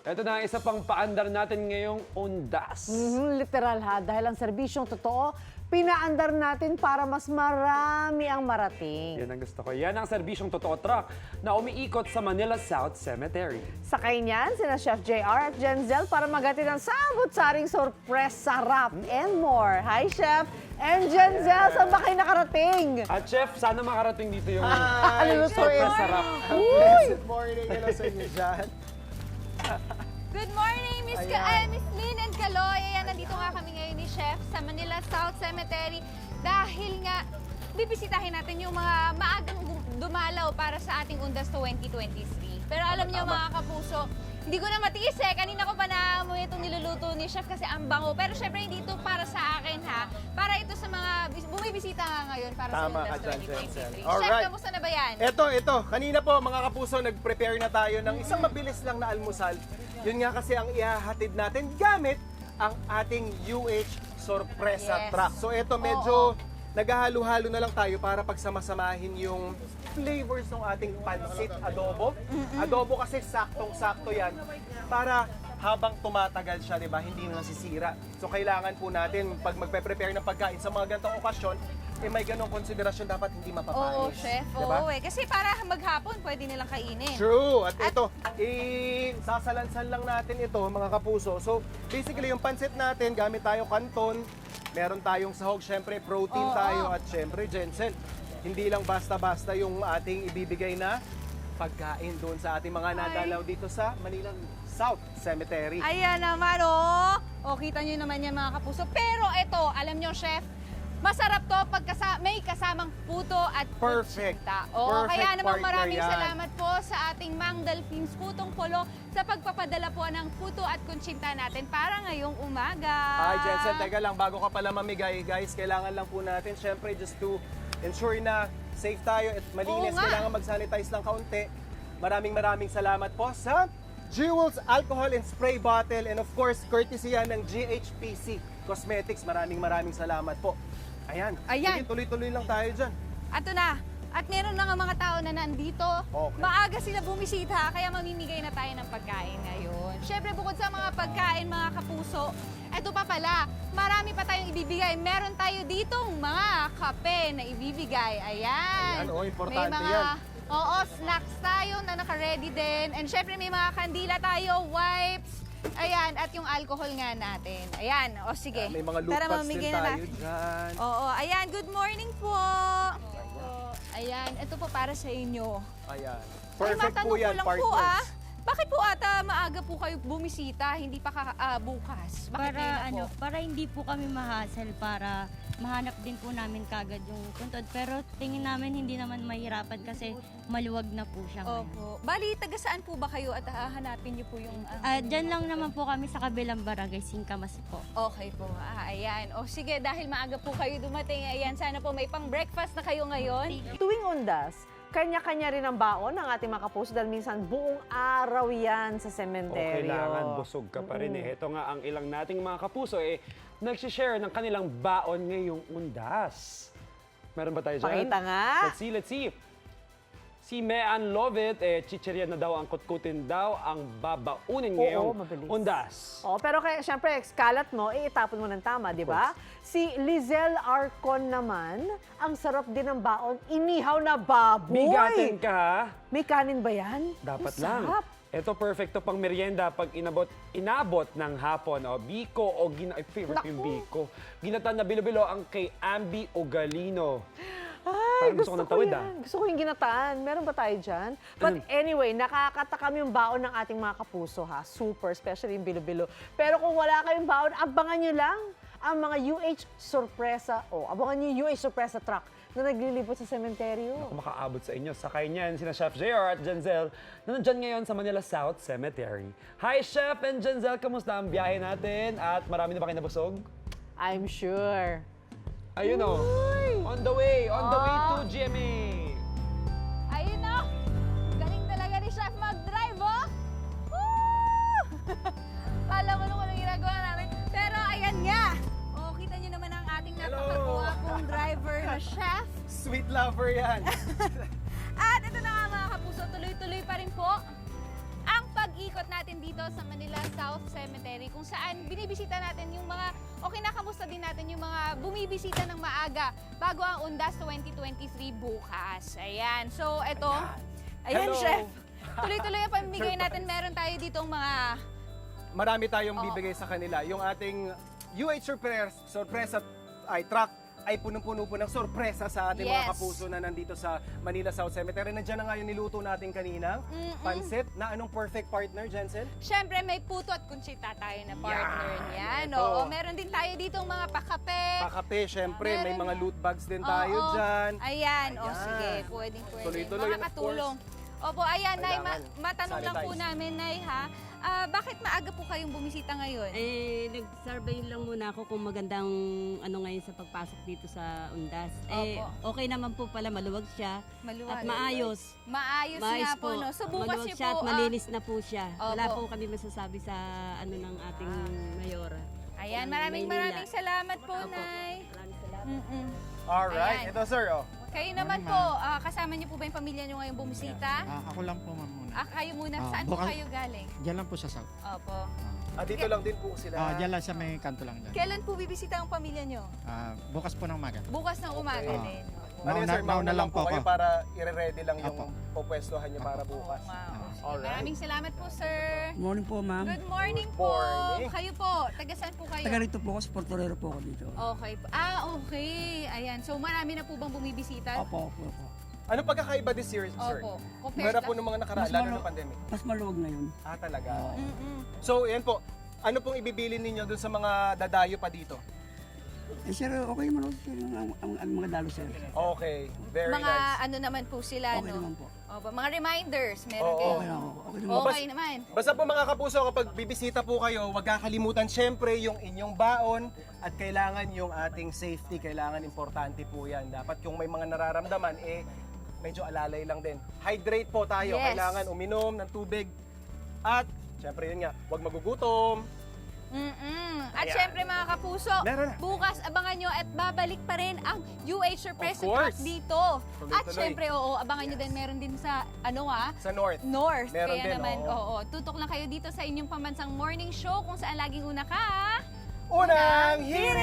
Ito na ang isa pang paandar natin ngayong undas. Literal ha, dahil ang serbisyong totoo, pinaandar natin para mas marami ang marating. Yan ang gusto ko. Yan ang serbisyong totoo truck na umiikot sa Manila South Cemetery. Sakay niyan, sina Chef JR at Jenzel para maghatid ng sabot-saring sorpresa, sarap, and more. Hi, Chef! And Jenzel, saan ba kayo nakarating? At Chef, sana makarating dito yung Ano to eh? surprise sarap. Blessed morning, hello sa inyo dyan. Good morning, Miss Lynn and Kaloy. Ayan, nandito nga kami ngayon ni Chef sa Manila South Cemetery dahil nga bibisitahin natin yung mga maagang dumalaw para sa ating Undas 2023. Pero alam niyo mga kapuso, hindi ko na matiis eh. Kanina ko pa naamoy itong niluluto ni Chef kasi ang bango. Pero syempre hindi ito para sa akin ha. Para ito sa mga bumibisita nga ngayon para sa Tama Undas ka dyan, 2023. Jensen. Chef, Alright. kamusta na ba yan? Ito. Kanina po mga kapuso, nag-prepare na tayo ng isang mabilis lang na almusal. Yun nga kasi ang ihahatid natin gamit ang ating UH Sorpresa Yes. Truck. So ito medyo naghahalo-halo na lang tayo para pagsamasamahin yung flavors ng ating pansit adobo. Adobo kasi saktong-sakto yan para habang tumatagal siya, di ba, hindi na nasisira. So kailangan po natin pag magpe-prepare ng pagkain sa mga ganitong okasyon, may ganong konsiderasyon dapat hindi mapapanis. Oo, Chef. Diba? Oo eh. Kasi para maghapon, pwede nilang kainin. True. At ito, sasalansan lang natin ito, mga kapuso. So, basically, yung pansit natin, gamit tayo kanton, meron tayong sahog, syempre, protein tayo, at syempre, Jensen, hindi lang basta-basta yung ating ibibigay na pagkain doon sa ating mga nadalaw dito sa Manila South Cemetery. Ayan naman, oh. O, kita nyo naman yan, mga kapuso. Pero ito, alam nyo, Chef, masarap to pag may kasamang puto at Perfect. kutsinta. Oo, Perfect kaya naman partner maraming yan. salamat po sa ating Mang Delphines Putong Polo sa pagpapadala po ng puto at kutsinta natin para ngayong umaga. Ay, Jensen, teka lang, bago ka pala mamigay, guys, kailangan lang po natin, syempre, just to ensure na safe tayo at malinis, Oo nga. kailangan mag-sanitize lang kaunti. Maraming salamat po sa Jewels Alcohol and Spray Bottle and of course, courtesy yan ng GHPC Cosmetics. Maraming salamat po. Ayan. Ayan. Sige, tuloy-tuloy lang tayo dyan. Ato na. At meron na nga mga tao na nandito. Okay. Maaga sila bumisita, kaya mamimigay na tayo ng pagkain ngayon. Siyempre, bukod sa mga pagkain, mga kapuso, eto pa pala, marami pa tayong ibibigay. Meron tayo ditong mga kape na ibibigay. Ayan. Ayan, importante may mga, yan. Oo, snacks tayo na naka-ready din. And syempre, may mga kandila tayo, wipes. Ayan, at yung alcohol nga natin. Ayan, o sige. May mga Tara, loot bags din mamigay na tayo natin. dyan. Oo, ayan, good morning po. Ayan, ito po para sa inyo. Ayan. Ay, Perfect matanong po yan, ko lang partners. po bakit po ata maaga po kayo bumisita, hindi pa bukas? Bakit Para ngayon na po? para hindi po kami mahasel, para mahanap din po namin kagad yung puntod. Pero tingin namin hindi naman mahirapan kasi maluwag na po siya ngayon. Opo. Bali, taga saan po ba kayo at hahanapin niyo po yung... Diyan lang naman po kami sa kabilang barangay, Singkamas po. Okay po. Ayan. O sige, dahil maaga po kayo dumating, ayan, sana po may pang-breakfast na kayo ngayon. Tuwing undas, kanya-kanya rin ang baon ng ating mga kapuso dahil minsan buong araw yan sa O sementeryo. kailangan busog ka pa rin eh. Ito nga ang ilang nating mga kapuso nagsishare ng kanilang baon ngayong undas. Meron ba tayo dyan? Pakita nga. Let's see. Si Mean Lovit, chichirya na daw ang kutkutin daw ang babaunin ngayong mabilis. undas. Oh, pero kaya, syempre, kalat mo, itapon mo ng tama, di ba? Si Lizelle Arcon naman, ang sarap din ng baon, inihaw na baboy. Bigatin ka ha? May kanin ba yan? Dapat Ang lang. sarap. Ito perfecto pang merienda pag inabot ng hapon. O, biko o favorite Naku. yung biko. Ginatan na bilo-bilo ang kay Ambi Ogalino. Ay, Parang gusto ko ng tawid, yan. Gusto ko yung ginataan. Meron ba tayo dyan? But anyway, nakakatakam yung baon ng ating mga kapuso ha. Super, especially yung bilo-bilo. Pero kung wala kayong baon, abangan nyo lang ang mga UH Sorpresa abangan nyo yung UH Sorpresa truck na naglilibot sa sementeryo. Kung makaabot sa inyo, sakay niyan sina Chef JR at Jenzel na nandyan ngayon sa Manila South Cemetery. Hi Chef and Jenzel, kamusta ang biyahe natin? At marami na ba kayo nabusog? I'm sure. Ayun o, on the way to GMA. Ayun na! Galing talaga ni Chef mag-drive, oh! Woo! Kala mo nung anong ginagawa namin. Pero ayan nga! O, kita niyo naman ang ating napakagwapong driver na chef. Sweet lover yan. At ito na nga mga kapuso, tuloy-tuloy pa rin po ang pag pag-ikot natin dito sa Manila South Cemetery kung saan binibisita natin yung mga, o kinakamusta din natin yung mga bumibisita ng maaga bago ang Undas 2023 bukas. Ayan. So, ito. Ayan, Hello. Chef. Tuloy-tuloy ang pamimigay natin. Meron tayo ditong mga... Marami tayong bibigay sa kanila. Yung ating UH Sorpresa truck ay punong-puno po ng sorpresa sa ating mga Yes. kapuso na nandito sa Manila South Cemetery. Nandiyan na nga yung niluto natin kanina, pansit, na anong perfect partner, Jensen? Siyempre, may puto at kuntsita tayo na partner niyan. Ito. Oo, meron din tayo ditong mga pakape. Pakape, syempre, may Meron mga na. loot bags din tayo Oo. dyan. Ayan. O Ayan. sige, pwede. Tuloy-tuloy yan, of Makakatulong. Opo, ayan, Nay, Kailangan matanong lang po sanitize. namin, Nay, ha? Bakit maaga po kayong bumisita ngayon? Nag-survey lang muna ako kung magandang ano ngayon sa pagpasok dito sa Undas. Opo. Okay naman po pala, maluwag siya Maluwag. at maayos. Maayos nga po, no? So bukas maluwag niyo siya po, at malinis na po siya. Wala Opo. po kami masasabi sa ano ng ating mayora. ayan, ng maraming Maynila. salamat po, Opo. Nay. Maraming salamat. Mm-mm. Alright, Ayan. ito sir, oh. Kayo naman po, kasama niyo po ba yung pamilya niyo ngayong bumisita? Ako lang po, ma'am, muna. Kayo muna, Ah, saan po bukas- kayo galing? Diyan lang po sa South. Opo. Dito lang din po sila. Diyan lang sa may kanto lang dyan. Kailan po bibisita ang pamilya niyo? Bukas po ng umaga. Bukas ng umaga Okay. din. Opo. Ano yun, sir, mauna lang po kayo ako. para i-ready lang yung Apo. pupwestuhan nyo para bukas. Wow. Alright. Maraming salamat po, sir. Morning po, ma'am. Good morning Good po. morning. Kayo po, taga saan po kayo? Taga rito po ako, sa Portorero po ako dito. Okay po. Okay. Ayan. So, marami na po bang bumibisita? Opo, opo, opo. Ano pagkakaiba this year, sir? Opo. Pwera po ng mga nakaraan, Mas lalo malu- ng pandemic. Mas maluwag ngayon. Talaga. Mm-mm. So, yan po. Ano pong ibibili ninyo dun sa mga dadayo pa dito? Eh, sir, okay naman ako, sir, ang mga dalo, sir. Okay, very Mga nice. ano naman po sila, Okay no? naman po. Opo, mga reminders. Meron Oo. kayo. Okay na ako. Okay naman. Okay naman. Basta po mga kapuso, kapag bibisita po kayo, huwag kakalimutan syempre yung inyong baon at kailangan yung ating safety. Kailangan importante po yan. Dapat yung may mga nararamdaman, medyo alalay lang din. Hydrate po tayo. Yes. Kailangan uminom ng tubig. At syempre yun nga, huwag magugutom. At Ayan. syempre mga kapuso, Meron na. bukas abangan nyo at babalik pa rin ang UH Surprise Of course. Truck dito. At Tuloy-tuloy. syempre, abangan nyo din, meron din sa, Sa north. North. Meron Kaya din, naman, oo. tutok lang kayo dito sa inyong pamansang morning show kung saan laging una ka. Unang hero!